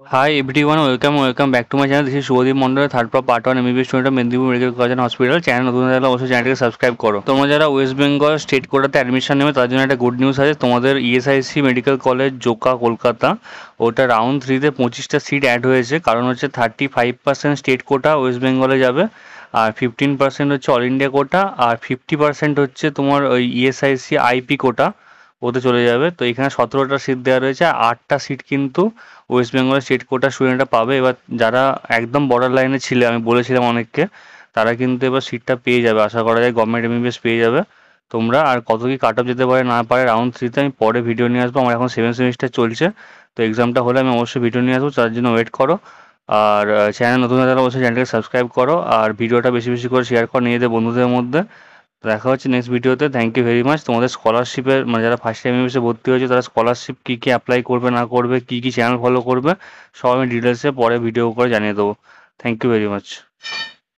Hi everyone, welcome back to my channel. This is Shubhadeep Mondal, third part 1 MBBS student of Medinipur medical college and hospital. Channel নতুন হলে অবশ্যই চ্যানেলটাকে subscribe করো। তোমরা যারা West Bengal state কোটাতে admission নেবে তার জন্য একটা গুড নিউজ আছে। তোমাদের ESIC medical college Joka Kolkata, ওটা রাউন্ড 3-তে 25টা সিট অ্যাড হয়েছে। কারণ হচ্ছে 35% স্টেট কোটা ওয়েস্ট বেঙ্গলে যাবে, আর 15% হচ্ছে অল ইন্ডিয়া কোটা, আর 50% হচ্ছে তোমার ওই ইএসআইসি আইপি কোটা, ওতে চলে যাবে। তো এখানে 17টা সিট দেওয়া রয়েছে, আর 8টা সিট কিন্তু ওয়েস্ট বেঙ্গলের স্টেট কোটা স্টুডেন্টরা পাবে। এবার যারা একদম বর্ডার লাইনে ছিলে, আমি বলেছিলাম অনেককে, তারা কিন্তু এবার সিটটা পেয়ে যাবে। আশা করা যায় গভর্নমেন্ট এমবিবিএস পেয়ে যাবে তোমরা। আর কত কি কাট অফ যেতে পারে না পারে রাউন্ড 3-তে আমি পরে ভিডিও নিয়ে আসবো। আমার এখন 7 সেমিস্টার চলছে, তো এক্সামটা হলে আমি অবশ্যই ভিডিও নিয়ে আসবো, তার জন্য ওয়েট করো। আর চ্যানেল নতুন হলে অবশ্যই চ্যানেলটাকে সাবস্ক্রাইব করো, আর ভিডিওটা বেশি বেশি করে শেয়ার করো নিজেদের বন্ধুদের মধ্যে। দেখা হচ্ছে নেক্সট ভিডিওতে। Thank you very much. তোমাদের স্কলারশিপের মানে যারা ফার্স্ট টাইম এমবিবিএসে ভর্তি হয়েছে তারা স্কলারশিপ কী কী অ্যাপ্লাই করবে না করবে, কী কী চ্যানেল ফলো করবে, সব আমি ডিটেলসে পরে ভিডিও করে জানিয়ে দেবো। Thank you very much.